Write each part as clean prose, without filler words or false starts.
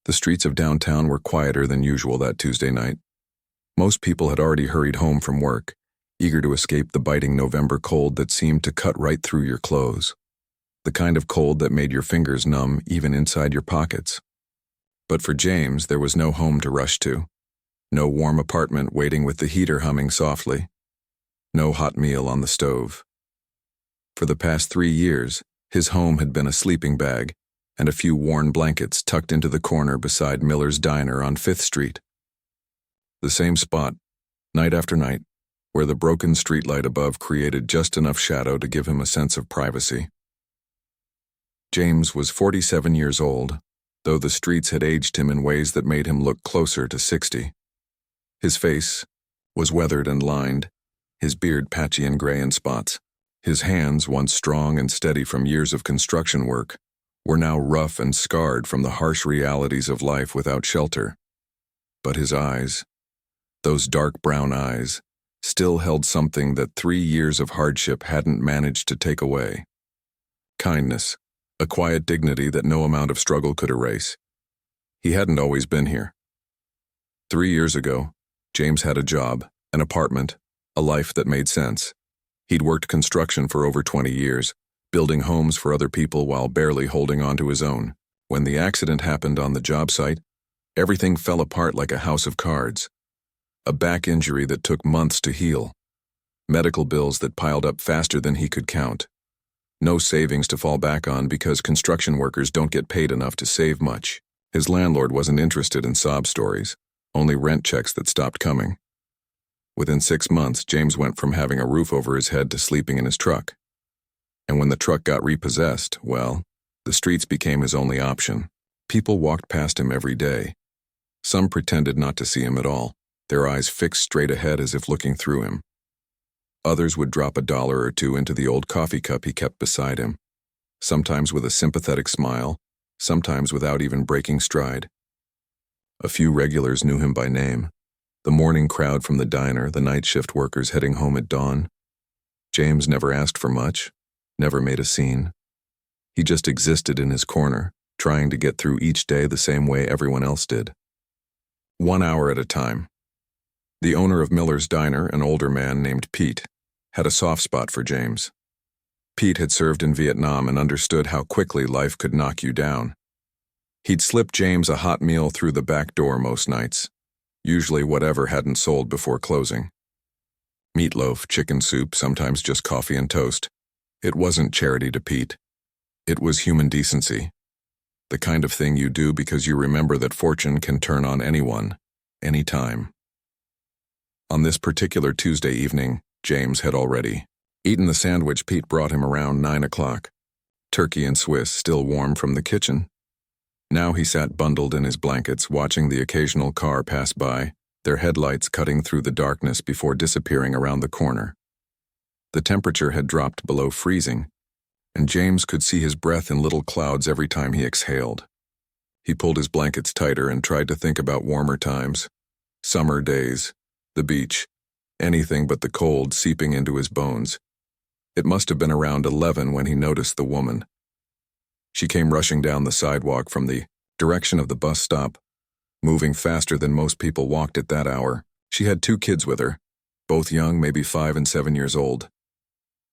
The streets of downtown were quieter than usual that Tuesday night. Most people had already hurried home from work, eager to escape the biting November cold that seemed to cut right through your clothes. The kind of cold that made your fingers numb even inside your pockets. But for James, there was no home to rush to. No warm apartment waiting with the heater humming softly. No hot meal on the stove. For the past 3 years, his home had been a sleeping bag and a few worn blankets tucked into the corner beside Miller's Diner on 5th Street. The same spot, night after night, where the broken streetlight above created just enough shadow to give him a sense of privacy. James was 47 years old, though the streets had aged him in ways that made him look closer to 60. His face was weathered and lined, his beard patchy and gray in spots. His hands, once strong and steady from years of construction work, were now rough and scarred from the harsh realities of life without shelter. But his eyes, those dark brown eyes, still held something that 3 years of hardship hadn't managed to take away. Kindness, a quiet dignity that no amount of struggle could erase. He hadn't always been here. 3 years ago, James had a job, an apartment, a life that made sense. He'd worked construction for over 20 years, building homes for other people while barely holding on to his own. When the accident happened on the job site, everything fell apart like a house of cards. A back injury that took months to heal. Medical bills that piled up faster than he could count. No savings to fall back on because construction workers don't get paid enough to save much. His landlord wasn't interested in sob stories, only rent checks that stopped coming. Within 6 months, James went from having a roof over his head to sleeping in his truck. And when the truck got repossessed, well, the streets became his only option. People walked past him every day. Some pretended not to see him at all, their eyes fixed straight ahead as if looking through him. Others would drop $1 or $2 into the old coffee cup he kept beside him, sometimes with a sympathetic smile, sometimes without even breaking stride. A few regulars knew him by name. The morning crowd from the diner, the night shift workers heading home at dawn. James never asked for much, never made a scene. He just existed in his corner, trying to get through each day the same way everyone else did. 1 hour at a time. The owner of Miller's Diner, an older man named Pete, had a soft spot for James. Pete had served in Vietnam and understood how quickly life could knock you down. He'd slip James a hot meal through the back door most nights, usually whatever hadn't sold before closing. Meatloaf, chicken soup, sometimes just coffee and toast. It wasn't charity to Pete. It was human decency. The kind of thing you do because you remember that fortune can turn on anyone, anytime. On this particular Tuesday evening, James had already eaten the sandwich Pete brought him around 9 o'clock, turkey and Swiss still warm from the kitchen. Now he sat bundled in his blankets, watching the occasional car pass by, their headlights cutting through the darkness before disappearing around the corner. The temperature had dropped below freezing, and James could see his breath in little clouds every time he exhaled. He pulled his blankets tighter and tried to think about warmer times, summer days, the beach, anything but the cold seeping into his bones. It must have been around 11 when he noticed the woman. She came rushing down the sidewalk from the direction of the bus stop, moving faster than most people walked at that hour. She had 2 kids with her, both young, maybe 5 and 7 years old.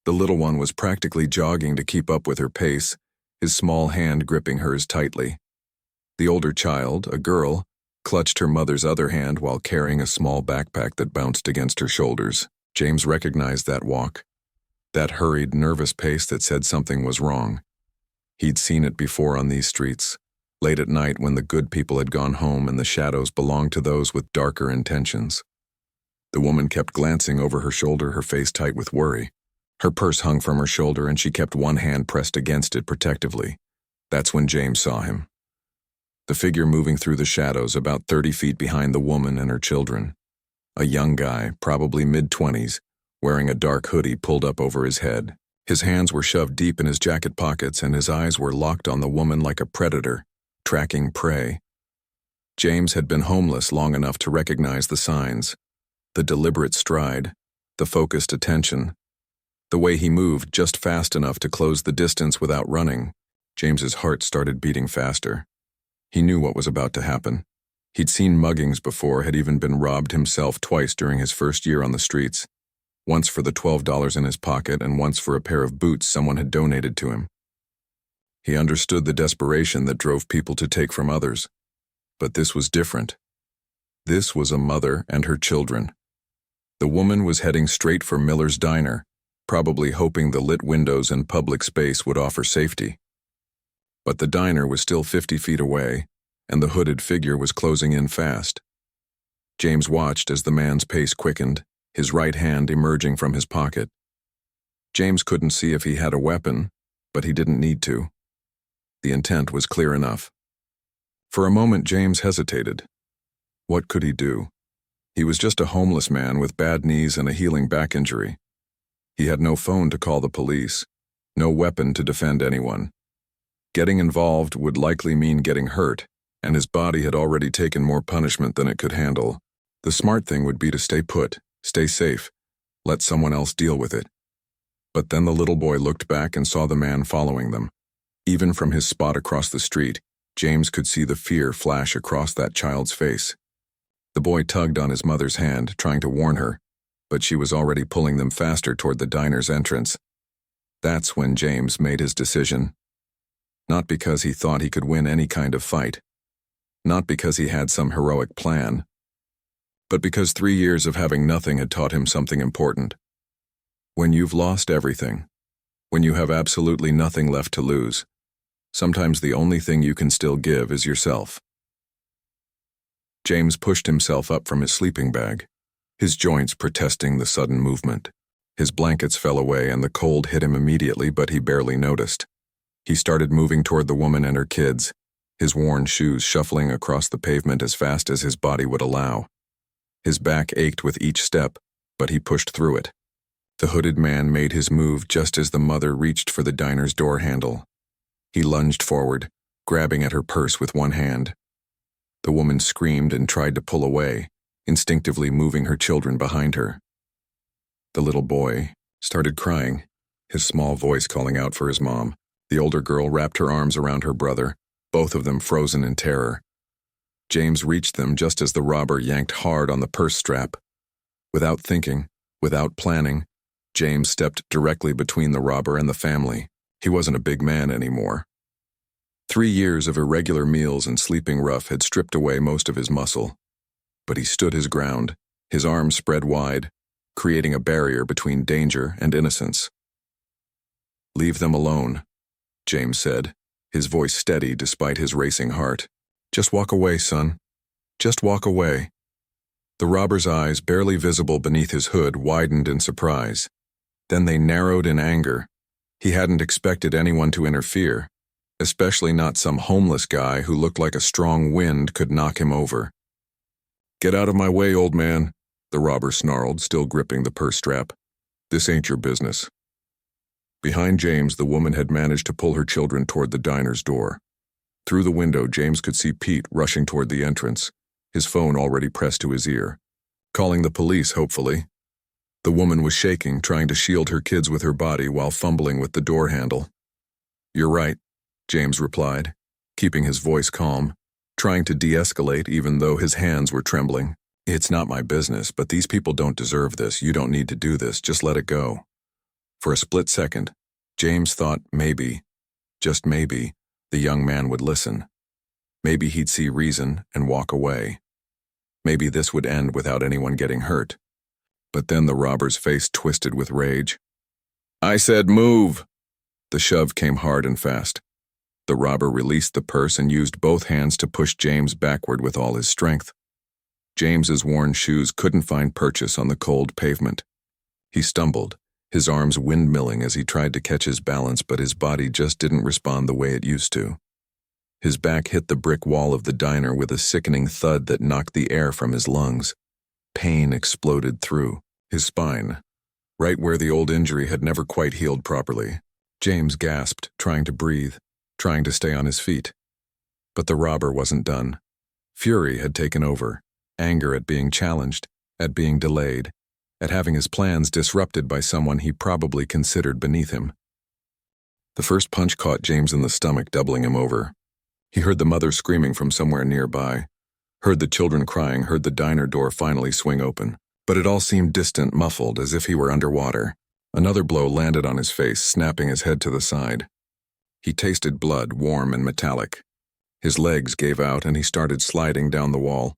The little one was practically jogging to keep up with her pace, his small hand gripping hers tightly. The older child, a girl, clutched her mother's other hand while carrying a small backpack that bounced against her shoulders. James recognized that walk, that hurried, nervous pace that said something was wrong. He'd seen it before on these streets, late at night when the good people had gone home and the shadows belonged to those with darker intentions. The woman kept glancing over her shoulder, her face tight with worry. Her purse hung from her shoulder and she kept one hand pressed against it protectively. That's when James saw him. The figure moving through the shadows about 30 feet behind the woman and her children. A young guy, probably mid-20s, wearing a dark hoodie pulled up over his head. His hands were shoved deep in his jacket pockets and his eyes were locked on the woman like a predator, tracking prey. James had been homeless long enough to recognize the signs, the deliberate stride, the focused attention. The way he moved just fast enough to close the distance without running. James's heart started beating faster. He knew what was about to happen. He'd seen muggings before, had even been robbed himself twice during his first year on the streets. Once for the $12 in his pocket and once for a pair of boots someone had donated to him. He understood the desperation that drove people to take from others. But this was different. This was a mother and her children. The woman was heading straight for Miller's diner, probably hoping the lit windows and public space would offer safety. But the diner was still 50 feet away, and the hooded figure was closing in fast. James watched as the man's pace quickened, his right hand emerging from his pocket. James couldn't see if he had a weapon, but he didn't need to. The intent was clear enough. For a moment, James hesitated. What could he do? He was just a homeless man with bad knees and a healing back injury. He had no phone to call the police, no weapon to defend anyone. Getting involved would likely mean getting hurt, and his body had already taken more punishment than it could handle. The smart thing would be to stay put, stay safe, let someone else deal with it. But then the little boy looked back and saw the man following them. Even from his spot across the street, James could see the fear flash across that child's face. The boy tugged on his mother's hand, trying to warn her, but she was already pulling them faster toward the diner's entrance. That's when James made his decision. Not because he thought he could win any kind of fight. Not because he had some heroic plan. But because 3 years of having nothing had taught him something important. When you've lost everything, when you have absolutely nothing left to lose, sometimes the only thing you can still give is yourself. James pushed himself up from his sleeping bag, his joints protesting the sudden movement. His blankets fell away and the cold hit him immediately, but he barely noticed. He started moving toward the woman and her kids, his worn shoes shuffling across the pavement as fast as his body would allow. His back ached with each step, but he pushed through it. The hooded man made his move just as the mother reached for the diner's door handle. He lunged forward, grabbing at her purse with one hand. The woman screamed and tried to pull away, instinctively moving her children behind her. The little boy started crying, his small voice calling out for his mom. The older girl wrapped her arms around her brother, both of them frozen in terror. James reached them just as the robber yanked hard on the purse strap. Without thinking, without planning, James stepped directly between the robber and the family. He wasn't a big man anymore. 3 years of irregular meals and sleeping rough had stripped away most of his muscle. But he stood his ground, his arms spread wide, creating a barrier between danger and innocence. "Leave them alone," James said, his voice steady despite his racing heart. "Just walk away, son. Just walk away." The robber's eyes, barely visible beneath his hood, widened in surprise. Then they narrowed in anger. He hadn't expected anyone to interfere, especially not some homeless guy who looked like a strong wind could knock him over. "Get out of my way, old man," the robber snarled, still gripping the purse strap. "This ain't your business." Behind James, the woman had managed to pull her children toward the diner's door. Through the window, James could see Pete rushing toward the entrance, his phone already pressed to his ear. Calling the police, hopefully. The woman was shaking, trying to shield her kids with her body while fumbling with the door handle. "You're right," James replied, keeping his voice calm, trying to de-escalate even though his hands were trembling. "It's not my business, but these people don't deserve this. You don't need to do this. Just let it go." For a split second, James thought maybe, just maybe, the young man would listen. Maybe he'd see reason and walk away. Maybe this would end without anyone getting hurt. But then the robber's face twisted with rage. "I said move!" The shove came hard and fast. The robber released the purse and used both hands to push James backward with all his strength. James's worn shoes couldn't find purchase on the cold pavement. He stumbled, his arms windmilling as he tried to catch his balance, but his body just didn't respond the way it used to. His back hit the brick wall of the diner with a sickening thud that knocked the air from his lungs. Pain exploded through his spine, right where the old injury had never quite healed properly. James gasped, trying to breathe, trying to stay on his feet. But the robber wasn't done. Fury had taken over, anger at being challenged, at being delayed, at having his plans disrupted by someone he probably considered beneath him. The first punch caught James in the stomach, doubling him over. He heard the mother screaming from somewhere nearby, heard the children crying, heard the diner door finally swing open. But it all seemed distant, muffled, as if he were underwater. Another blow landed on his face, snapping his head to the side. He tasted blood, warm and metallic. His legs gave out and he started sliding down the wall.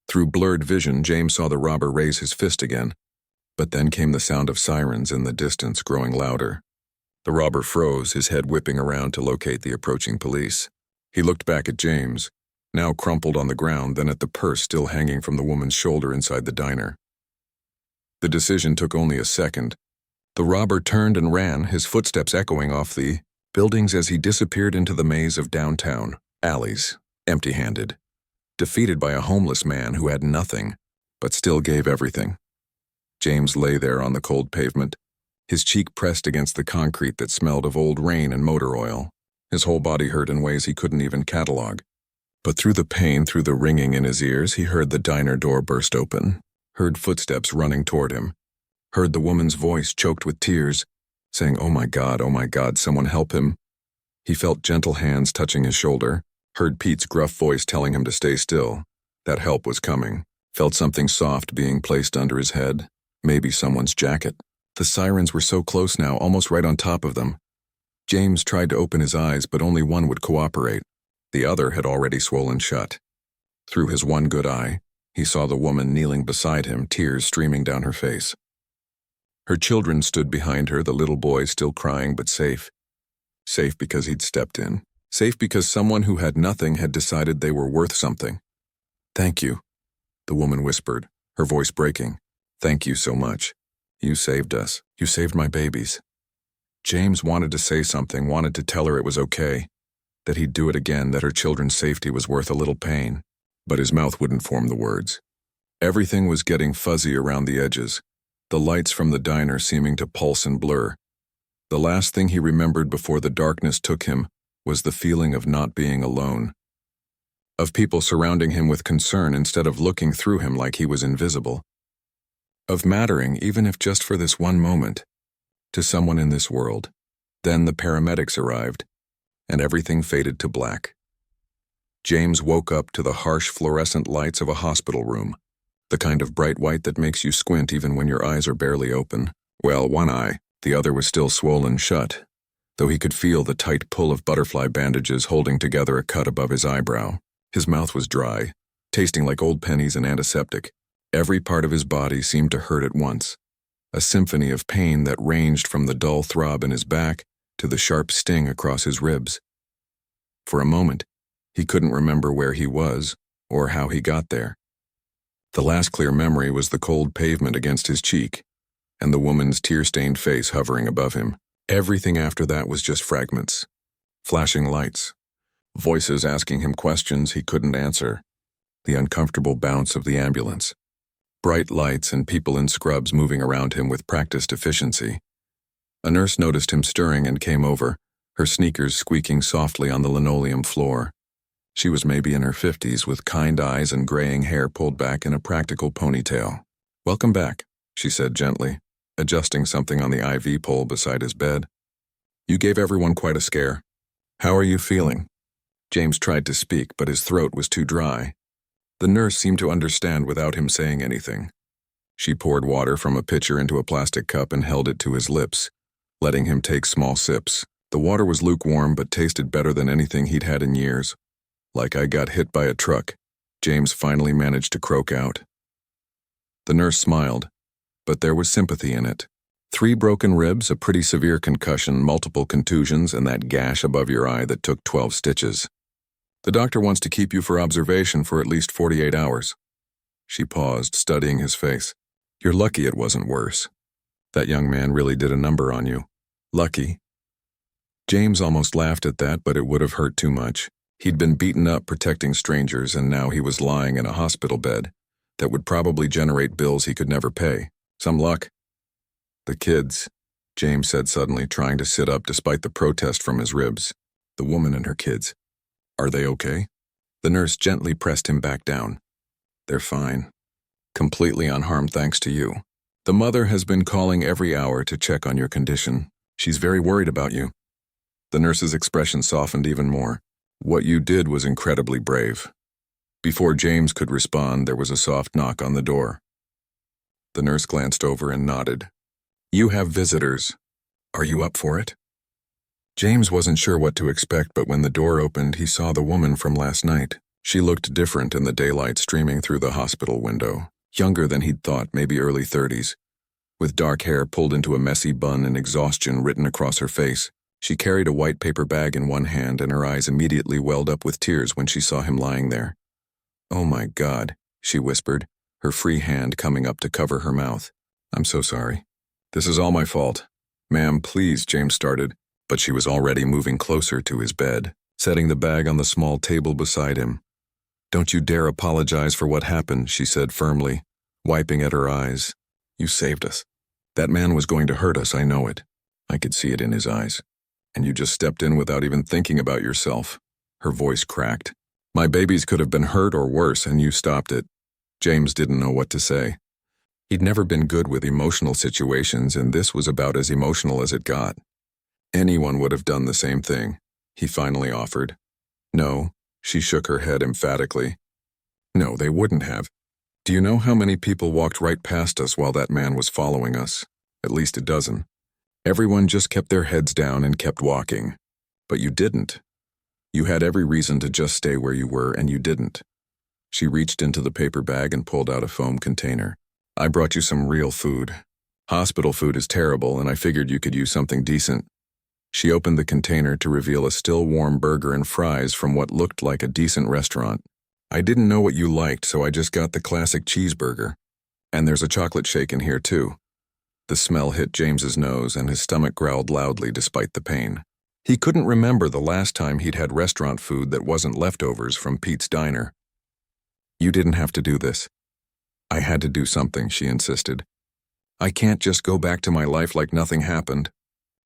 Through blurred vision, James saw the robber raise his fist again. But then came the sound of sirens in the distance, growing louder. The robber froze, his head whipping around to locate the approaching police. He looked back at James, now crumpled on the ground, then at the purse still hanging from the woman's shoulder inside the diner. The decision took only a second. The robber turned and ran, his footsteps echoing off the buildings as he disappeared into the maze of downtown alleys, empty-handed, defeated by a homeless man who had nothing, but still gave everything. James lay there on the cold pavement, his cheek pressed against the concrete that smelled of old rain and motor oil. His whole body hurt in ways he couldn't even catalog. But through the pain, through the ringing in his ears, he heard the diner door burst open, heard footsteps running toward him, heard the woman's voice choked with tears, saying, oh my God, someone help him." He felt gentle hands touching his shoulder, heard Pete's gruff voice telling him to stay still. That help was coming. Felt something soft being placed under his head, maybe someone's jacket. The sirens were so close now, almost right on top of them. James tried to open his eyes, but only one would cooperate. The other had already swollen shut. Through his one good eye, he saw the woman kneeling beside him, tears streaming down her face. Her children stood behind her, the little boy still crying but safe. Safe because he'd stepped in. Safe because someone who had nothing had decided they were worth something. "Thank you," the woman whispered, her voice breaking. "Thank you so much. You saved us. You saved my babies." James wanted to say something, wanted to tell her it was okay, that he'd do it again, that her children's safety was worth a little pain. But his mouth wouldn't form the words. Everything was getting fuzzy around the edges, the lights from the diner seeming to pulse and blur. The last thing he remembered before the darkness took him was the feeling of not being alone, of people surrounding him with concern instead of looking through him like he was invisible, of mattering, even if just for this one moment, to someone in this world. Then the paramedics arrived, and everything faded to black. James woke up to the harsh fluorescent lights of a hospital room, the kind of bright white that makes you squint even when your eyes are barely open. Well, one eye, the other was still swollen shut, though he could feel the tight pull of butterfly bandages holding together a cut above his eyebrow. His mouth was dry, tasting like old pennies and antiseptic. Every part of his body seemed to hurt at once, a symphony of pain that ranged from the dull throb in his back to the sharp sting across his ribs. For a moment, he couldn't remember where he was or how he got there. The last clear memory was the cold pavement against his cheek and the woman's tear-stained face hovering above him. Everything after that was just fragments, flashing lights, voices asking him questions he couldn't answer, the uncomfortable bounce of the ambulance, bright lights and people in scrubs moving around him with practiced efficiency. A nurse noticed him stirring and came over, her sneakers squeaking softly on the linoleum floor. She was maybe in her 50s with kind eyes and graying hair pulled back in a practical ponytail. "Welcome back," she said gently, adjusting something on the IV pole beside his bed. "You gave everyone quite a scare. How are you feeling?" James tried to speak, but his throat was too dry. The nurse seemed to understand without him saying anything. She poured water from a pitcher into a plastic cup and held it to his lips, letting him take small sips. The water was lukewarm but tasted better than anything he'd had in years. "Like I got hit by a truck," James finally managed to croak out. The nurse smiled, but there was sympathy in it. 3 broken ribs, a pretty severe concussion, multiple contusions, and that gash above your eye that took 12 stitches. "The doctor wants to keep you for observation for at least 48 hours. She paused, studying his face. "You're lucky it wasn't worse. That young man really did a number on you. Lucky." James almost laughed at that, but it would have hurt too much. He'd been beaten up protecting strangers, and now he was lying in a hospital bed that would probably generate bills he could never pay. Some luck. "The kids," James said suddenly, trying to sit up despite the protest from his ribs. "The woman and her kids. Are they okay?" The nurse gently pressed him back down. "They're fine. Completely unharmed thanks to you. The mother has been calling every hour to check on your condition. She's very worried about you." The nurse's expression softened even more. What you did was incredibly brave. Before James could respond, there was a soft knock on the door. The nurse glanced over and nodded. You have visitors. Are you up for it? James wasn't sure what to expect, but when the door opened, he saw the woman from last night. She looked different in the daylight streaming through the hospital window. Younger than he'd thought, maybe early 30s. With dark hair pulled into a messy bun and exhaustion written across her face. She carried a white paper bag in one hand, and her eyes immediately welled up with tears when she saw him lying there. Oh my God, she whispered, her free hand coming up to cover her mouth. I'm so sorry. This is all my fault. Ma'am, please, James started, but she was already moving closer to his bed, setting the bag on the small table beside him. Don't you dare apologize for what happened, she said firmly, wiping at her eyes. You saved us. That man was going to hurt us, I know it. I could see it in his eyes. And you just stepped in without even thinking about yourself. Her voice cracked. My babies could have been hurt or worse, and you stopped it. James didn't know what to say. He'd never been good with emotional situations, and this was about as emotional as it got. Anyone would have done the same thing, he finally offered. No, she shook her head emphatically. No, they wouldn't have. Do you know how many people walked right past us while that man was following us? At least a dozen. Everyone just kept their heads down and kept walking. But you didn't. You had every reason to just stay where you were, and you didn't. She reached into the paper bag and pulled out a foam container. I brought you some real food. Hospital food is terrible, and I figured you could use something decent. She opened the container to reveal a still warm burger and fries from what looked like a decent restaurant. I didn't know what you liked, so I just got the classic cheeseburger. And there's a chocolate shake in here, too. The smell hit James's nose, and his stomach growled loudly despite the pain. He couldn't remember the last time he'd had restaurant food that wasn't leftovers from Pete's diner. You didn't have to do this. I had to do something, she insisted. I can't just go back to my life like nothing happened.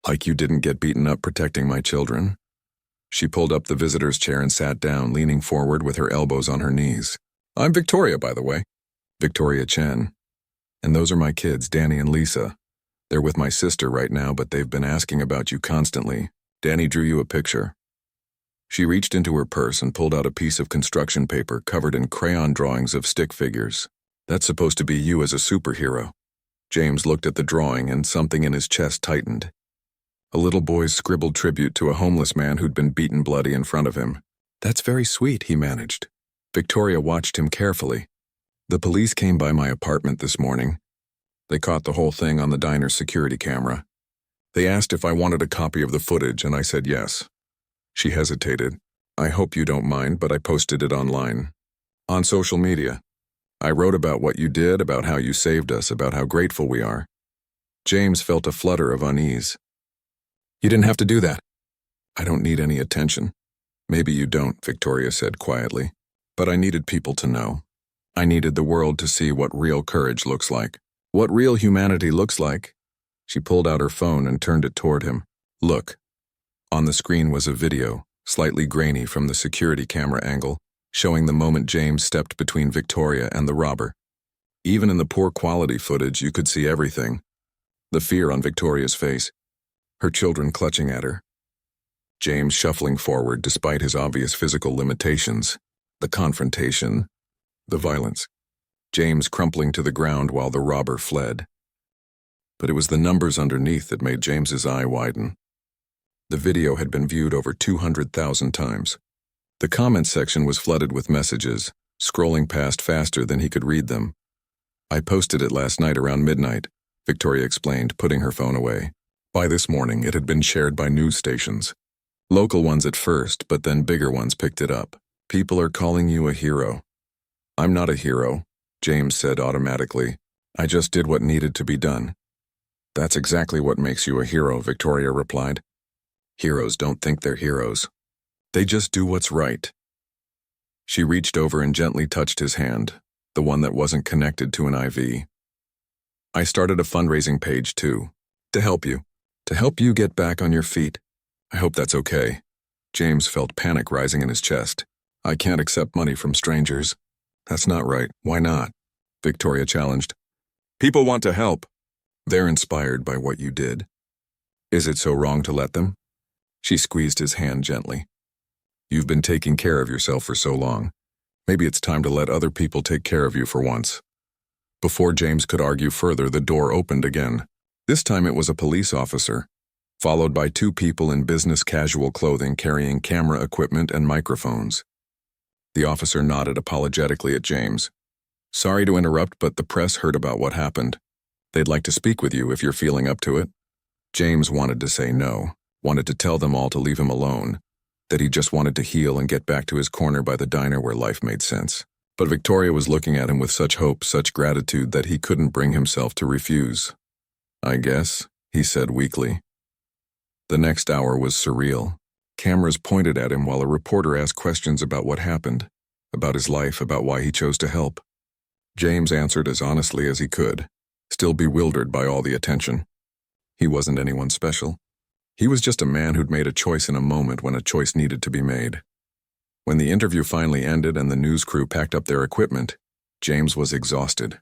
Like you didn't get beaten up protecting my children. She pulled up the visitor's chair and sat down, leaning forward with her elbows on her knees. I'm Victoria, by the way. Victoria Chen. And those are my kids, Danny and Lisa. They're with my sister right now, but they've been asking about you constantly. Danny drew you a picture. She reached into her purse and pulled out a piece of construction paper covered in crayon drawings of stick figures. That's supposed to be you as a superhero. James looked at the drawing, and something in his chest tightened. A little boy's scribbled tribute to a homeless man who'd been beaten bloody in front of him. That's very sweet, he managed. Victoria watched him carefully. The police came by my apartment this morning. They caught the whole thing on the diner's security camera. They asked if I wanted a copy of the footage, and I said yes. She hesitated. I hope you don't mind, but I posted it online. On social media. I wrote about what you did, about how you saved us, about how grateful we are. James felt a flutter of unease. You didn't have to do that. I don't need any attention. Maybe you don't, Victoria said quietly. But I needed people to know. I needed the world to see what real courage looks like. What real humanity looks like. She pulled out her phone and turned it toward him. Look. On the screen was a video, slightly grainy from the security camera angle, showing the moment James stepped between Victoria and the robber. Even in the poor quality footage, you could see everything. The fear on Victoria's face. Her children clutching at her. James shuffling forward despite his obvious physical limitations. The confrontation. The violence. James crumpling to the ground while the robber fled. But it was the numbers underneath that made James's eye widen. The video had been viewed over 200,000 times. The comments section was flooded with messages, scrolling past faster than he could read them. I posted it last night around midnight, Victoria explained, putting her phone away. By this morning, it had been shared by news stations. Local ones at first, but then bigger ones picked it up. People are calling you a hero. I'm not a hero, James said automatically. I just did what needed to be done. That's exactly what makes you a hero, Victoria replied. Heroes don't think they're heroes. They just do what's right. She reached over and gently touched his hand, the one that wasn't connected to an IV. I started a fundraising page too, to help you get back on your feet. I hope that's okay. James felt panic rising in his chest. I can't accept money from strangers. That's not right. Why not? Victoria challenged. People want to help. They're inspired by what you did. Is it so wrong to let them? She squeezed his hand gently. You've been taking care of yourself for so long. Maybe it's time to let other people take care of you for once." Before James could argue further, the door opened again. This time it was a police officer, followed by two people in business casual clothing carrying camera equipment and microphones. The officer nodded apologetically at James. "Sorry to interrupt, but the press heard about what happened. They'd like to speak with you if you're feeling up to it." James wanted to say no, wanted to tell them all to leave him alone, that he just wanted to heal and get back to his corner by the diner where life made sense. But Victoria was looking at him with such hope, such gratitude, that he couldn't bring himself to refuse. "I guess," he said weakly. The next hour was surreal. Cameras pointed at him while a reporter asked questions about what happened, about his life, about why he chose to help. James answered as honestly as he could, still bewildered by all the attention. He wasn't anyone special. He was just a man who'd made a choice in a moment when a choice needed to be made. When the interview finally ended and the news crew packed up their equipment, James was exhausted.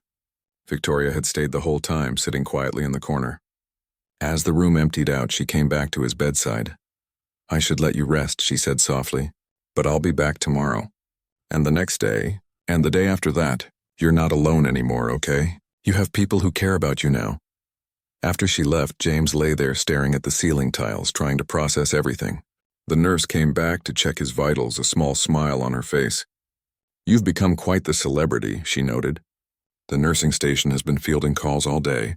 Victoria had stayed the whole time, sitting quietly in the corner. As the room emptied out, she came back to his bedside. "I should let you rest," she said softly, "but I'll be back tomorrow. And the next day, and the day after that, you're not alone anymore, okay? You have people who care about you now." After she left, James lay there staring at the ceiling tiles, trying to process everything. The nurse came back to check his vitals, a small smile on her face. "You've become quite the celebrity," she noted. "The nursing station has been fielding calls all day.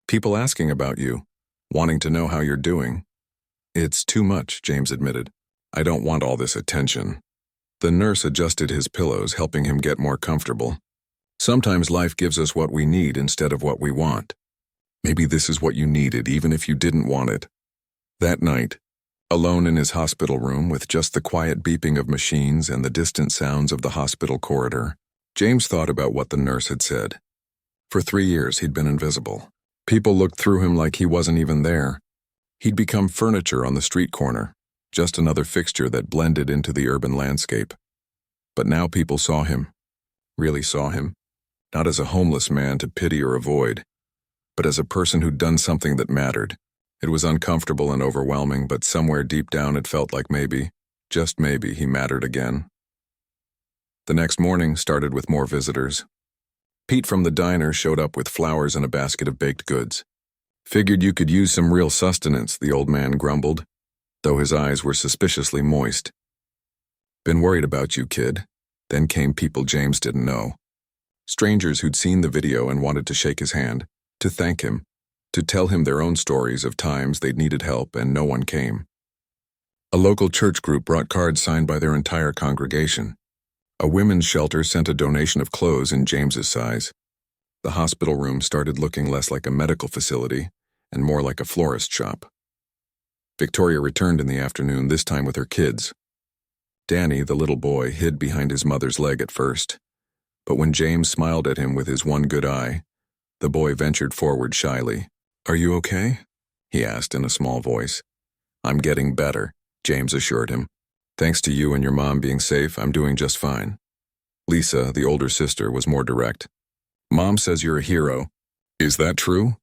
People asking about you, wanting to know how you're doing." "It's too much," James admitted. "I don't want all this attention." The nurse adjusted his pillows, helping him get more comfortable. "Sometimes life gives us what we need instead of what we want. Maybe this is what you needed, even if you didn't want it." That night, alone in his hospital room with just the quiet beeping of machines and the distant sounds of the hospital corridor, James thought about what the nurse had said. For 3 years he'd been invisible. People looked through him like he wasn't even there. He'd become furniture on the street corner, just another fixture that blended into the urban landscape. But now people saw him, really saw him, not as a homeless man to pity or avoid, but as a person who'd done something that mattered. It was uncomfortable and overwhelming, but somewhere deep down it felt like maybe, just maybe, he mattered again. The next morning started with more visitors. Pete from the diner showed up with flowers and a basket of baked goods. "Figured you could use some real sustenance," the old man grumbled, though his eyes were suspiciously moist. "Been worried about you, kid." Then came people James didn't know. Strangers who'd seen the video and wanted to shake his hand, to thank him, to tell him their own stories of times they'd needed help and no one came. A local church group brought cards signed by their entire congregation. A women's shelter sent a donation of clothes in James's size. The hospital room started looking less like a medical facility and more like a florist shop. Victoria returned in the afternoon, this time with her kids. Danny, the little boy, hid behind his mother's leg at first, but when James smiled at him with his one good eye, the boy ventured forward shyly. "Are you okay?" he asked in a small voice. "I'm getting better," James assured him. "Thanks to you and your mom being safe, I'm doing just fine." Lisa, the older sister, was more direct. "Mom says you're a hero. Is that true?"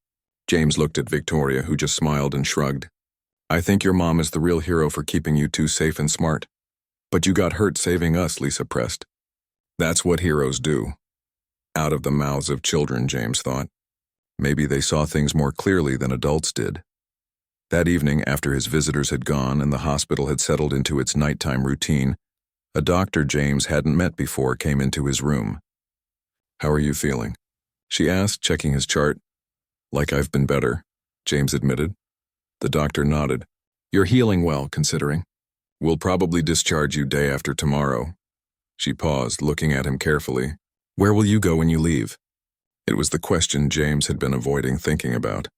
James looked at Victoria, who just smiled and shrugged. "I think your mom is the real hero for keeping you two safe and smart. But you got hurt saving us," Lisa pressed. "That's what heroes do." Out of the mouths of children, James thought. Maybe they saw things more clearly than adults did. That evening, after his visitors had gone and the hospital had settled into its nighttime routine, a doctor James hadn't met before came into his room. "How are you feeling?" she asked, checking his chart. "Like I've been better," James admitted. The doctor nodded. "You're healing well, considering. We'll probably discharge you day after tomorrow." She paused, looking at him carefully. "Where will you go when you leave?" It was the question James had been avoiding thinking about.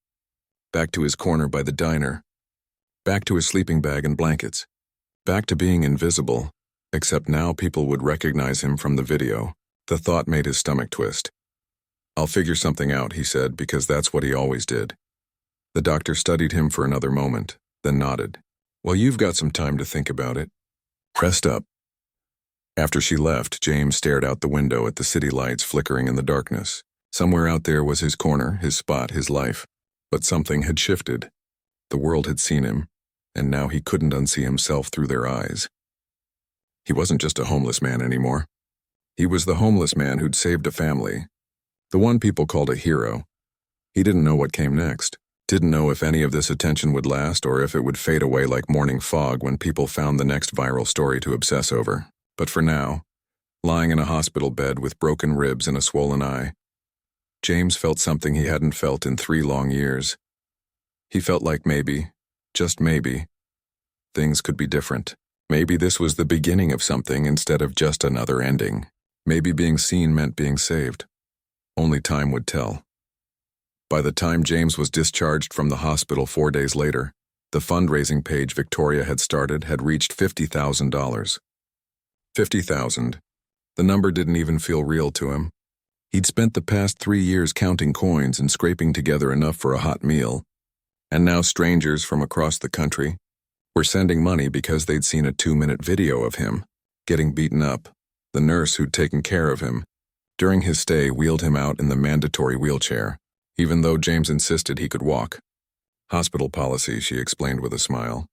Back to his corner by the diner. Back to his sleeping bag and blankets. Back to being invisible, except now people would recognize him from the video. The thought made his stomach twist. "I'll figure something out," he said, because that's what he always did. The doctor studied him for another moment, then nodded. "Well, you've got some time to think about it. Rest up." After she left, James stared out the window at the city lights flickering in the darkness. Somewhere out there was his corner, his spot, his life. But something had shifted. The world had seen him, and now he couldn't unsee himself through their eyes. He wasn't just a homeless man anymore. He was the homeless man who'd saved a family. The one people called a hero. He didn't know what came next. Didn't know if any of this attention would last or if it would fade away like morning fog when people found the next viral story to obsess over. But for now, lying in a hospital bed with broken ribs and a swollen eye, James felt something he hadn't felt in 3 long years. He felt like maybe, just maybe, things could be different. Maybe this was the beginning of something instead of just another ending. Maybe being seen meant being saved. Only time would tell. By the time James was discharged from the hospital 4 days later, the fundraising page Victoria had started had reached $50,000. 50,000. The number didn't even feel real to him. He'd spent the past 3 years counting coins and scraping together enough for a hot meal. And now strangers from across the country were sending money because they'd seen a 2-minute video of him getting beaten up. The nurse who'd taken care of him during his stay wheeled him out in the mandatory wheelchair, even though James insisted he could walk. Hospital policy, she explained with a smile.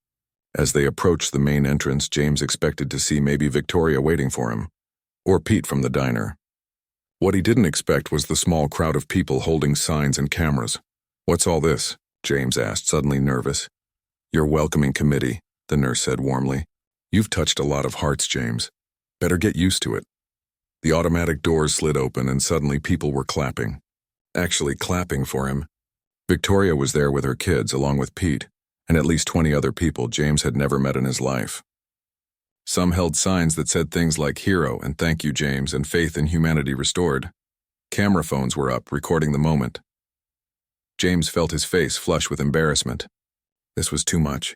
As they approached the main entrance, James expected to see maybe Victoria waiting for him, or Pete from the diner. What he didn't expect was the small crowd of people holding signs and cameras. "What's all this?" James asked, suddenly nervous. "Your welcoming committee," the nurse said warmly. "You've touched a lot of hearts, James. Better get used to it." The automatic doors slid open and suddenly people were clapping. Actually clapping for him. Victoria was there with her kids, along with Pete, and at least 20 other people James had never met in his life. Some held signs that said things like "Hero" and "Thank you, James" and "Faith in Humanity Restored." Camera phones were up, recording the moment. James felt his face flush with embarrassment. This was too much.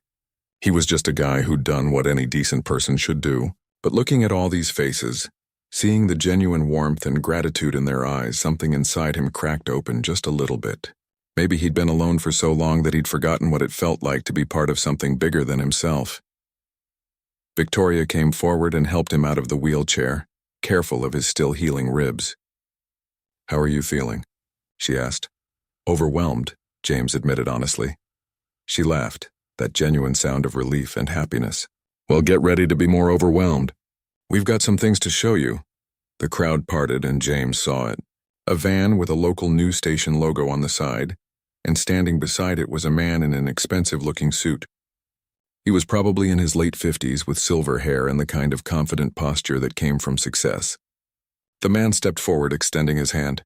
He was just a guy who'd done what any decent person should do, but looking at all these faces, seeing the genuine warmth and gratitude in their eyes, something inside him cracked open just a little bit. Maybe he'd been alone for so long that he'd forgotten what it felt like to be part of something bigger than himself. Victoria came forward and helped him out of the wheelchair, careful of his still healing ribs. "How are you feeling?" she asked. "Overwhelmed," James admitted honestly. She laughed, that genuine sound of relief and happiness. "Well, get ready to be more overwhelmed. We've got some things to show you." The crowd parted and James saw it. A van with a local news station logo on the side, and standing beside it was a man in an expensive-looking suit. He was probably in his late 50s with silver hair and the kind of confident posture that came from success. The man stepped forward, extending his hand.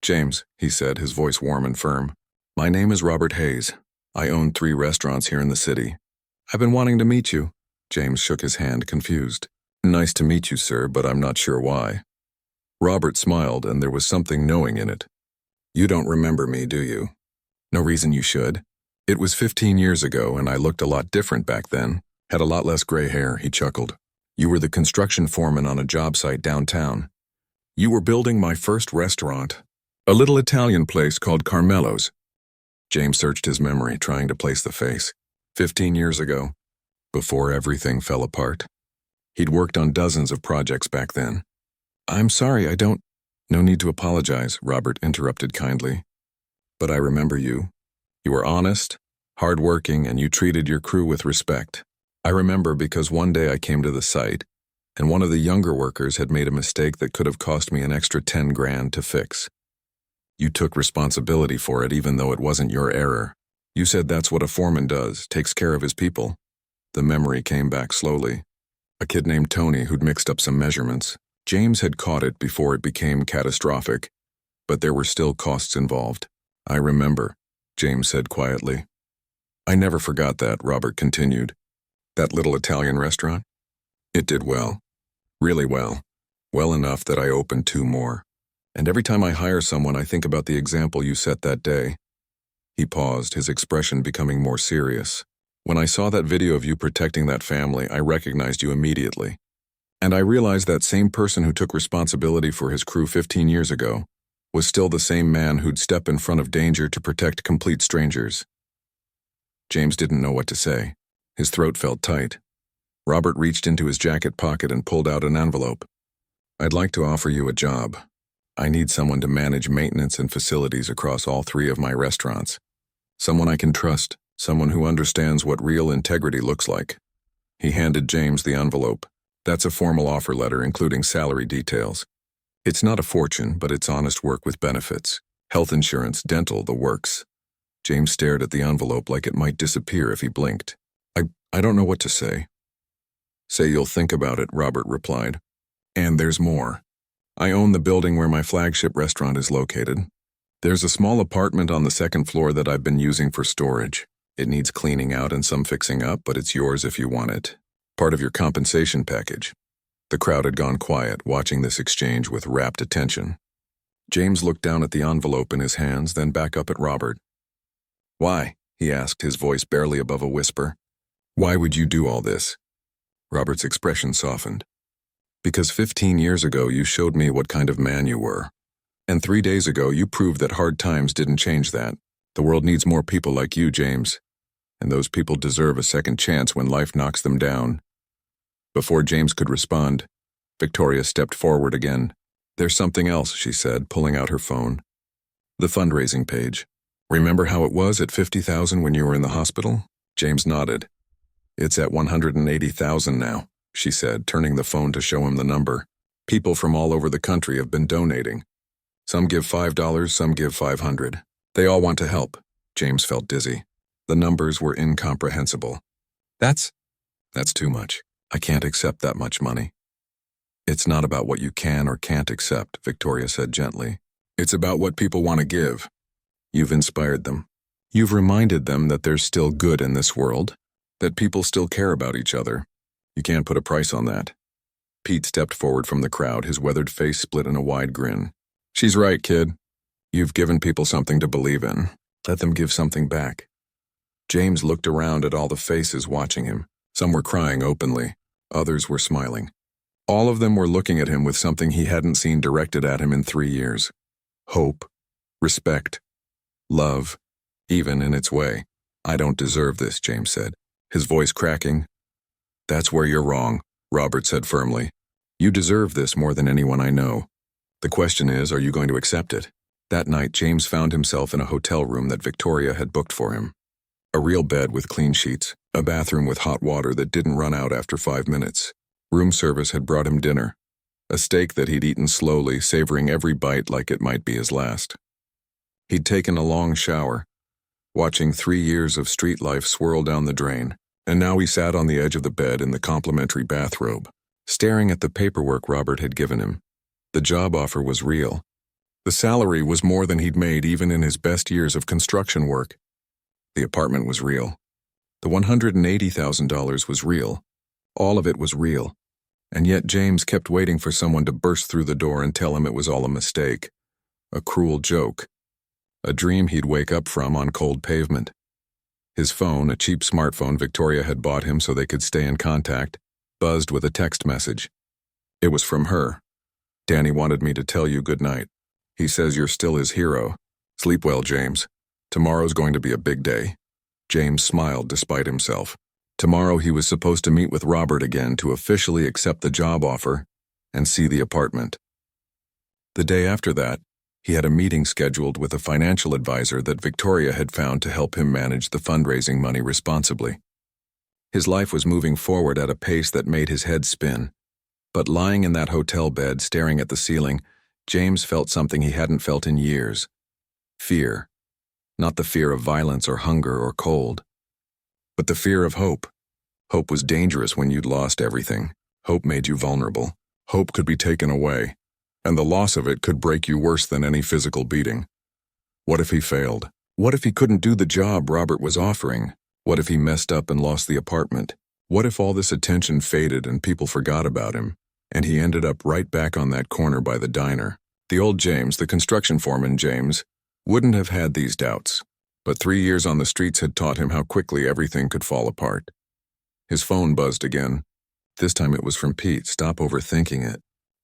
"James," he said, his voice warm and firm. "My name is Robert Hayes. I own 3 restaurants here in the city. I've been wanting to meet you." James shook his hand, confused. "Nice to meet you, sir, but I'm not sure why." Robert smiled, and there was something knowing in it. "You don't remember me, do you?" "No reason you should. It was 15 years ago, and I looked a lot different back then. Had a lot less gray hair," he chuckled. "You were the construction foreman on a job site downtown. You were building my first restaurant, a little Italian place called Carmelo's." James searched his memory, trying to place the face. 15 years ago, before everything fell apart. He'd worked on dozens of projects back then. "I'm sorry, I don't—" "No need to apologize," Robert interrupted kindly. "But I remember you. You were honest, hard-working, and you treated your crew with respect. I remember because one day I came to the site, and one of the younger workers had made a mistake that could have cost me an extra 10 grand to fix. You took responsibility for it even though it wasn't your error. You said that's what a foreman does, takes care of his people." The memory came back slowly. A kid named Tony who'd mixed up some measurements. James had caught it before it became catastrophic, but there were still costs involved. "I remember," James said quietly. "I never forgot that," Robert continued. "That little Italian restaurant? It did well. Really well. Well enough that I opened 2 more. And every time I hire someone, I think about the example you set that day." He paused, his expression becoming more serious. "When I saw that video of you protecting that family, I recognized you immediately. And I realized that same person who took responsibility for his crew 15 years ago was still the same man who'd step in front of danger to protect complete strangers." James didn't know what to say. His throat felt tight. Robert reached into his jacket pocket and pulled out an envelope. "I'd like to offer you a job. I need someone to manage maintenance and facilities across all 3 of my restaurants. Someone I can trust, someone who understands what real integrity looks like." He handed James the envelope. That's a formal offer letter including salary details. It's not a fortune, but it's honest work with benefits. Health insurance, dental, the works. James stared at the envelope like it might disappear if he blinked. I don't know what to say. Say you'll think about it, Robert replied. And there's more. I own the building where my flagship restaurant is located. There's a small apartment on the second floor that I've been using for storage. It needs cleaning out and some fixing up, but it's yours if you want it. Part of your compensation package. The crowd had gone quiet, watching this exchange with rapt attention. James looked down at the envelope in his hands, then back up at Robert. Why? He asked, his voice barely above a whisper. Why would you do all this? Robert's expression softened. Because 15 years ago you showed me what kind of man you were. And 3 days ago you proved that hard times didn't change that. The world needs more people like you, James. And those people deserve a second chance when life knocks them down. Before James could respond, Victoria stepped forward again. There's something else, she said, pulling out her phone. The fundraising page. Remember how it was at 50,000 when you were in the hospital? James nodded. It's at 180,000 now, she said, turning the phone to show him the number. People from all over the country have been donating. Some give $5, some give $500. They all want to help. James felt dizzy. The numbers were incomprehensible. That's too much. I can't accept that much money. It's not about what you can or can't accept, Victoria said gently. It's about what people want to give. You've inspired them. You've reminded them that there's still good in this world, that people still care about each other. You can't put a price on that. Pete stepped forward from the crowd, his weathered face split in a wide grin. She's right, kid. You've given people something to believe in. Let them give something back. James looked around at all the faces watching him. Some were crying openly. Others were smiling. All of them were looking at him with something he hadn't seen directed at him in 3 years. Hope, respect, love, even in its way. I don't deserve this, James said, his voice cracking. That's where you're wrong, Robert said firmly. You deserve this more than anyone I know. The question is, are you going to accept it? That night, James found himself in a hotel room that Victoria had booked for him. A real bed with clean sheets, a bathroom with hot water that didn't run out after 5 minutes. Room service had brought him dinner, a steak that he'd eaten slowly, savoring every bite like it might be his last. He'd taken a long shower, watching 3 years of street life swirl down the drain, and now he sat on the edge of the bed in the complimentary bathrobe, staring at the paperwork Robert had given him. The job offer was real. The salary was more than he'd made even in his best years of construction work. The apartment was real. The $180,000 was real. All of it was real. And yet James kept waiting for someone to burst through the door and tell him it was all a mistake. A cruel joke. A dream he'd wake up from on cold pavement. His phone, a cheap smartphone Victoria had bought him so they could stay in contact, buzzed with a text message. It was from her. Danny wanted me to tell you good night. He says you're still his hero. Sleep well, James. Tomorrow's going to be a big day. James smiled despite himself. Tomorrow he was supposed to meet with Robert again to officially accept the job offer and see the apartment. The day after that, he had a meeting scheduled with a financial advisor that Victoria had found to help him manage the fundraising money responsibly. His life was moving forward at a pace that made his head spin. But lying in that hotel bed, staring at the ceiling, James felt something he hadn't felt in years. Fear. Not the fear of violence or hunger or cold, but the fear of hope. Hope was dangerous when you'd lost everything. Hope made you vulnerable. Hope could be taken away, and the loss of it could break you worse than any physical beating. What if he failed? What if he couldn't do the job Robert was offering? What if he messed up and lost the apartment? What if all this attention faded and people forgot about him, and he ended up right back on that corner by the diner? The old James, the construction foreman James, wouldn't have had these doubts, but 3 years on the streets had taught him how quickly everything could fall apart. His phone buzzed again. This time it was from Pete. Stop overthinking it.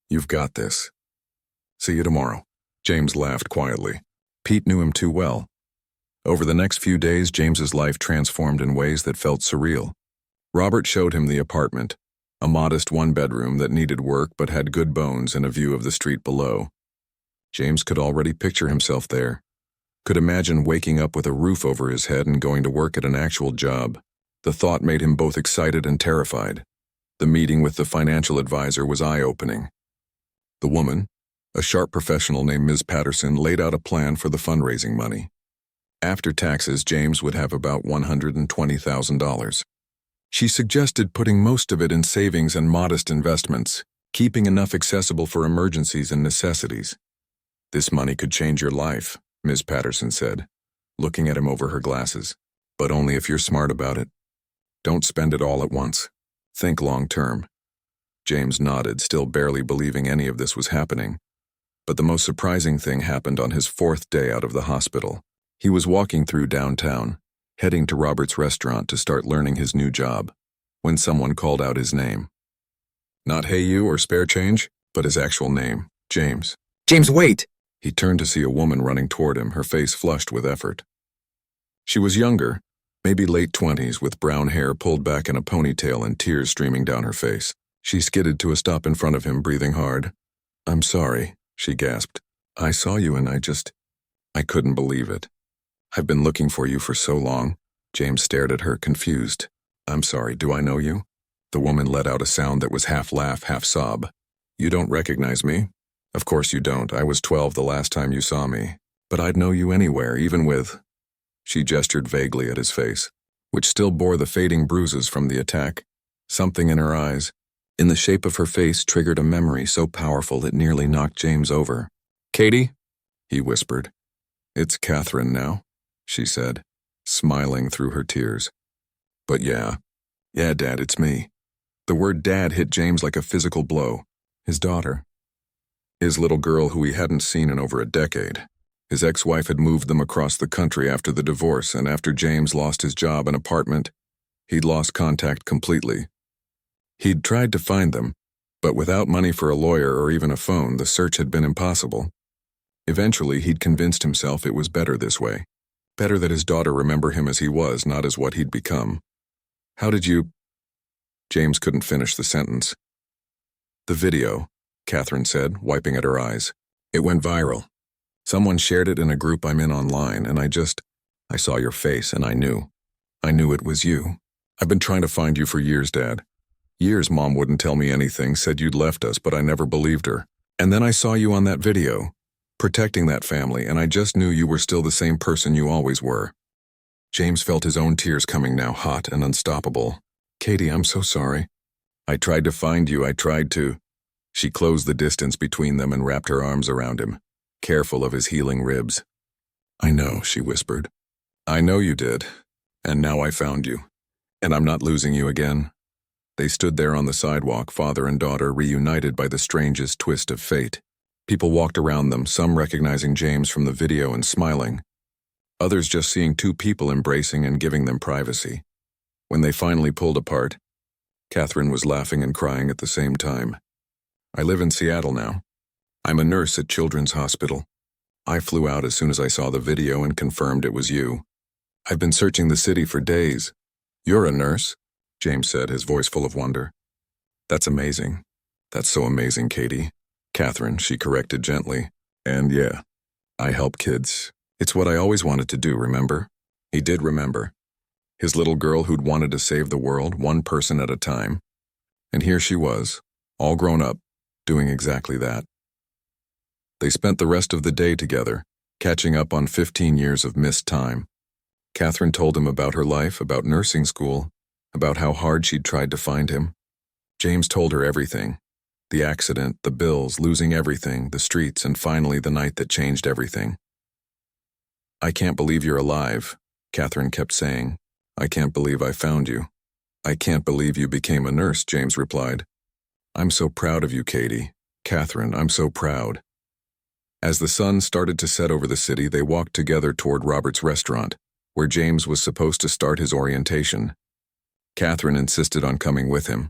You've got this. See you tomorrow. James laughed quietly. Pete knew him too well. Over the next few days, James's life transformed in ways that felt surreal. Robert showed him the apartment, a modest one-bedroom that needed work but had good bones and a view of the street below. James could already picture himself there. Could imagine waking up with a roof over his head and going to work at an actual job. The thought made him both excited and terrified. The meeting with the financial advisor was eye-opening. The woman, a sharp professional named Ms. Patterson, laid out a plan for the fundraising money. After taxes, James would have about $120,000. She suggested putting most of it in savings and modest investments, keeping enough accessible for emergencies and necessities. "This money could change your life," Ms. Patterson said, looking at him over her glasses. "But only if you're smart about it. Don't spend it all at once. Think long-term." James nodded, still barely believing any of this was happening. But the most surprising thing happened on his 4th day out of the hospital. He was walking through downtown, heading to Robert's restaurant to start learning his new job, when someone called out his name. Not "Hey you" or "Spare change," but his actual name, James. "James, wait!" He turned to see a woman running toward him, her face flushed with effort. She was younger, maybe late 20s, with brown hair pulled back in a ponytail and tears streaming down her face. She skidded to a stop in front of him, breathing hard. "I'm sorry," she gasped. "I saw you and I couldn't believe it. I've been looking for you for so long." James stared at her, confused. "I'm sorry, do I know you?" The woman let out a sound that was half laugh, half sob. "You don't recognize me?" "Of course you don't. I was 12 the last time you saw me. But I'd know you anywhere, even with—" She gestured vaguely at his face, which still bore the fading bruises from the attack. Something in her eyes, in the shape of her face, triggered a memory so powerful it nearly knocked James over. "Katie?" he whispered. "It's Catherine now," she said, smiling through her tears. "But yeah, Dad, it's me." The word Dad hit James like a physical blow. His daughter. His little girl who he hadn't seen in over a decade. His ex-wife had moved them across the country after the divorce, and after James lost his job and apartment, he'd lost contact completely. He'd tried to find them, but without money for a lawyer or even a phone, the search had been impossible. Eventually, he'd convinced himself it was better this way. Better that his daughter remember him as he was, not as what he'd become. "How did you—" James couldn't finish the sentence. "The video," Catherine said, wiping at her eyes. "It went viral. Someone shared it in a group I'm in online, and I saw your face, and I knew it was you. I've been trying to find you for years, Dad. Years Mom wouldn't tell me anything, said you'd left us, but I never believed her. And then I saw you on that video, protecting that family, and I just knew you were still the same person you always were." James felt his own tears coming now, hot and unstoppable. "Katie, I'm so sorry. I tried to find you, I tried to—" She closed the distance between them and wrapped her arms around him, careful of his healing ribs. "I know," she whispered. "I know you did. And now I found you. And I'm not losing you again." They stood there on the sidewalk, father and daughter, reunited by the strangest twist of fate. People walked around them, some recognizing James from the video and smiling. Others just seeing two people embracing and giving them privacy. When they finally pulled apart, Catherine was laughing and crying at the same time. "I live in Seattle now. I'm a nurse at Children's Hospital. I flew out as soon as I saw the video and confirmed it was you. I've been searching the city for days." "You're a nurse?" James said, his voice full of wonder. "That's amazing. That's so amazing, Katie." "Catherine," she corrected gently. "And yeah, I help kids. It's what I always wanted to do, remember?" He did remember. His little girl who'd wanted to save the world, one person at a time. And here she was, all grown up, doing exactly that. They spent the rest of the day together, catching up on 15 years of missed time. Catherine told him about her life, about nursing school, about how hard she'd tried to find him. James told her everything. The accident, the bills, losing everything, the streets, and finally the night that changed everything. "I can't believe you're alive," Catherine kept saying. "I can't believe I found you." "I can't believe you became a nurse," James replied. "I'm so proud of you, Katie. Catherine, I'm so proud." As the sun started to set over the city, they walked together toward Robert's restaurant, where James was supposed to start his orientation. Catherine insisted on coming with him,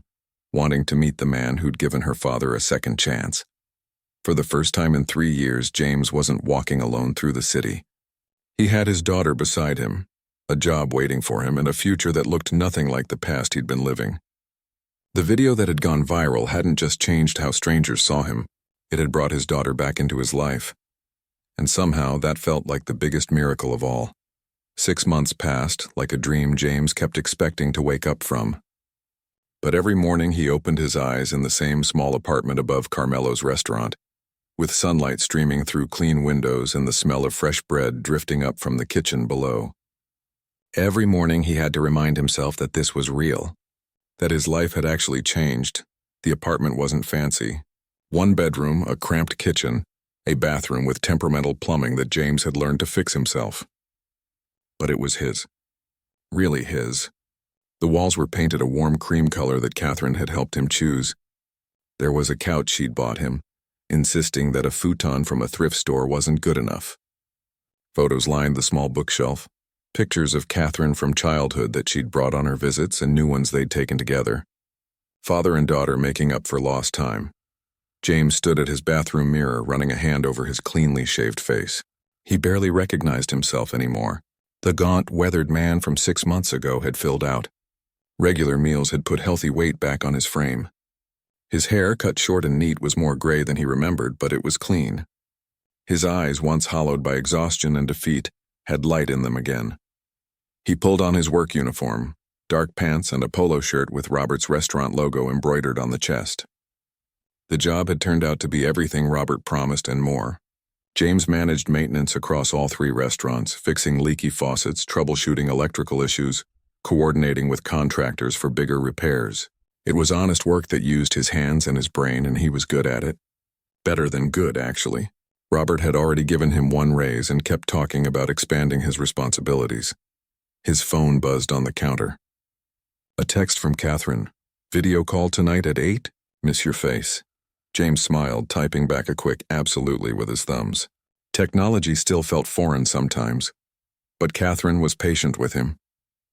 wanting to meet the man who'd given her father a second chance. For the first time in 3 years, James wasn't walking alone through the city. He had his daughter beside him, a job waiting for him, and a future that looked nothing like the past he'd been living. The video that had gone viral hadn't just changed how strangers saw him, it had brought his daughter back into his life. And somehow that felt like the biggest miracle of all. 6 months passed, like a dream James kept expecting to wake up from. But every morning he opened his eyes in the same small apartment above Carmelo's restaurant, with sunlight streaming through clean windows and the smell of fresh bread drifting up from the kitchen below. Every morning he had to remind himself that this was real, that his life had actually changed. The apartment wasn't fancy. One bedroom, a cramped kitchen, a bathroom with temperamental plumbing that James had learned to fix himself. But it was his. Really his. The walls were painted a warm cream color that Catherine had helped him choose. There was a couch she'd bought him, insisting that a futon from a thrift store wasn't good enough. Photos lined the small bookshelf, pictures of Catherine from childhood that she'd brought on her visits and new ones they'd taken together. Father and daughter making up for lost time. James stood at his bathroom mirror, running a hand over his cleanly shaved face. He barely recognized himself anymore. The gaunt, weathered man from 6 months ago had filled out. Regular meals had put healthy weight back on his frame. His hair, cut short and neat, was more gray than he remembered, but it was clean. His eyes, once hollowed by exhaustion and defeat, had light in them again. He pulled on his work uniform, dark pants and a polo shirt with Robert's restaurant logo embroidered on the chest. The job had turned out to be everything Robert promised and more. James managed maintenance across all 3 restaurants, fixing leaky faucets, troubleshooting electrical issues, coordinating with contractors for bigger repairs. It was honest work that used his hands and his brain, and he was good at it. Better than good, actually. Robert had already given him 1 raise and kept talking about expanding his responsibilities. His phone buzzed on the counter. A text from Catherine. "Video call tonight at 8? Miss your face." James smiled, typing back a quick "absolutely" with his thumbs. Technology still felt foreign sometimes, but Catherine was patient with him,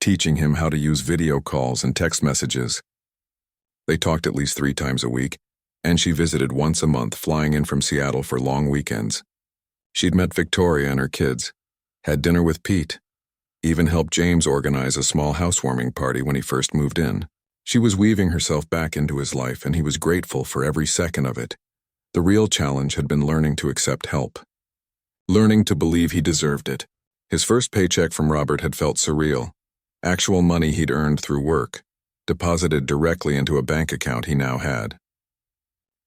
teaching him how to use video calls and text messages. They talked at least 3 times a week, and she visited once a month, flying in from Seattle for long weekends. She'd met Victoria and her kids, had dinner with Pete, even helped James organize a small housewarming party when he first moved in. She was weaving herself back into his life, and he was grateful for every second of it. The real challenge had been learning to accept help, learning to believe he deserved it. His first paycheck from Robert had felt surreal. Actual money he'd earned through work, deposited directly into a bank account he now had.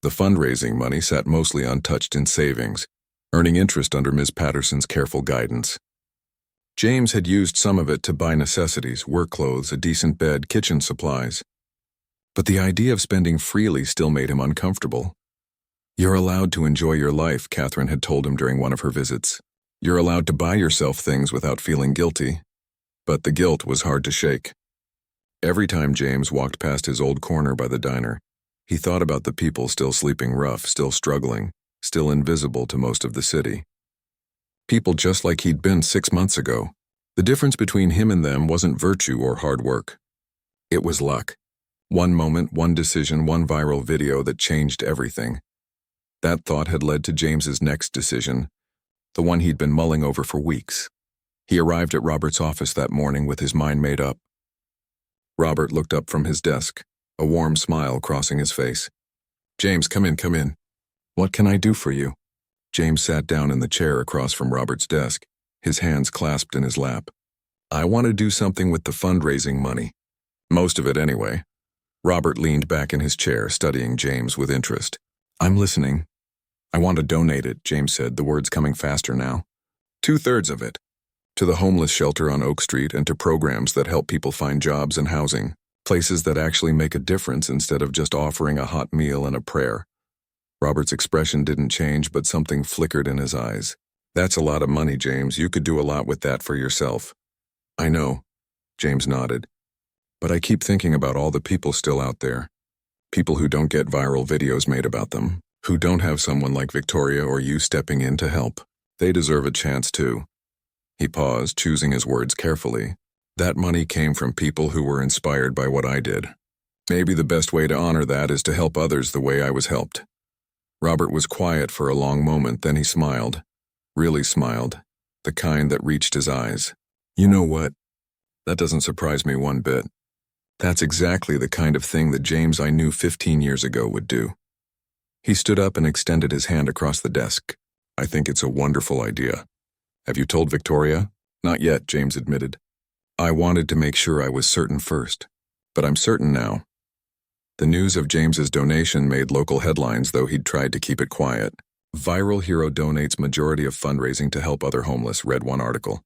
The fundraising money sat mostly untouched in savings, earning interest under Ms. Patterson's careful guidance. James had used some of it to buy necessities, work clothes, a decent bed, kitchen supplies. But the idea of spending freely still made him uncomfortable. "You're allowed to enjoy your life," Catherine had told him during one of her visits. "You're allowed to buy yourself things without feeling guilty." But the guilt was hard to shake. Every time James walked past his old corner by the diner, he thought about the people still sleeping rough, still struggling, still invisible to most of the city. People just like he'd been 6 months ago. The difference between him and them wasn't virtue or hard work. It was luck. One moment, one decision, one viral video that changed everything. That thought had led to James's next decision, the one he'd been mulling over for weeks. He arrived at Robert's office that morning with his mind made up. Robert looked up from his desk, a warm smile crossing his face. "James, come in, come in. What can I do for you?" James sat down in the chair across from Robert's desk, his hands clasped in his lap. "I want to do something with the fundraising money. Most of it, anyway." Robert leaned back in his chair, studying James with interest. "I'm listening." "I want to donate it," James said, the words coming faster now. 2/3 of it. To the homeless shelter on Oak Street and to programs that help people find jobs and housing, places that actually make a difference instead of just offering a hot meal and a prayer. Robert's expression didn't change, but something flickered in his eyes. "That's a lot of money, James. You could do a lot with that for yourself." "I know," James nodded. "But I keep thinking about all the people still out there. People who don't get viral videos made about them, who don't have someone like Victoria or you stepping in to help. They deserve a chance too." He paused, choosing his words carefully. "That money came from people who were inspired by what I did. Maybe the best way to honor that is to help others the way I was helped." Robert was quiet for a long moment, then he smiled. Really smiled, the kind that reached his eyes. "You know what? That doesn't surprise me one bit. That's exactly the kind of thing that James I knew 15 years ago would do." He stood up and extended his hand across the desk. "I think it's a wonderful idea. Have you told Victoria?" "Not yet," James admitted. "I wanted to make sure I was certain first. But I'm certain now. The news of James's donation made local headlines, though he'd tried to keep it quiet. Viral hero donates majority of fundraising to help other homeless, read one article.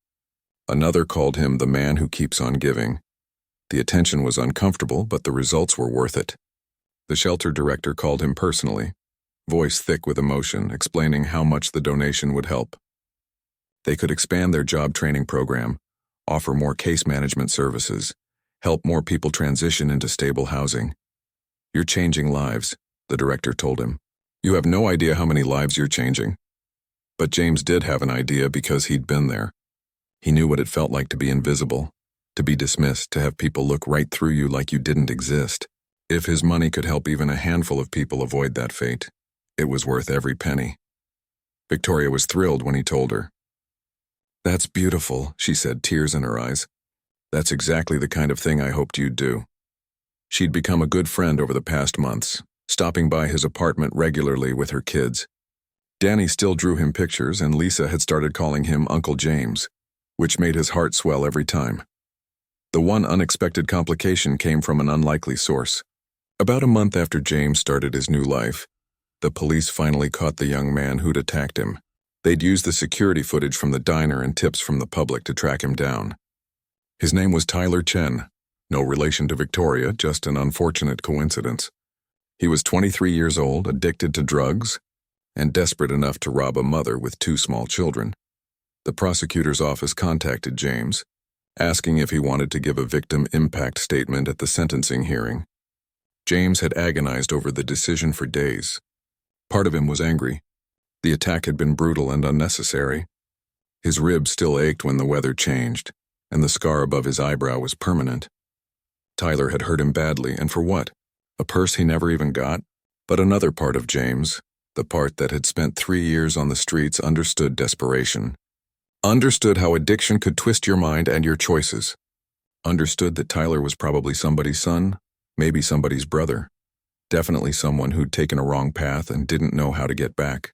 Another called him the man who keeps on giving. The attention was uncomfortable, but the results were worth it. The shelter director called him personally, voice thick with emotion, explaining how much the donation would help. They could expand their job training program, offer more case management services, help more people transition into stable housing. "You're changing lives," the director told him. "You have no idea how many lives you're changing." But James did have an idea because he'd been there. He knew what it felt like to be invisible, to be dismissed, to have people look right through you like you didn't exist. If his money could help even a handful of people avoid that fate, it was worth every penny. Victoria was thrilled when he told her. "That's beautiful," she said, tears in her eyes. "That's exactly the kind of thing I hoped you'd do." She'd become a good friend over the past months, stopping by his apartment regularly with her kids. Danny still drew him pictures, and Lisa had started calling him Uncle James, which made his heart swell every time. The one unexpected complication came from an unlikely source. About a month after James started his new life, the police finally caught the young man who'd attacked him. They'd used the security footage from the diner and tips from the public to track him down. His name was Tyler Chen, no relation to Victoria, just an unfortunate coincidence. He was 23 years old, addicted to drugs, and desperate enough to rob a mother with 2 small children. The prosecutor's office contacted James, asking if he wanted to give a victim impact statement at the sentencing hearing. James had agonized over the decision for days. Part of him was angry. The attack had been brutal and unnecessary. His ribs still ached when the weather changed, and the scar above his eyebrow was permanent. Tyler had hurt him badly, and for what? A purse he never even got? But another part of James, the part that had spent 3 years on the streets, understood desperation. Understood how addiction could twist your mind and your choices. Understood that Tyler was probably somebody's son, maybe somebody's brother. Definitely someone who'd taken a wrong path and didn't know how to get back.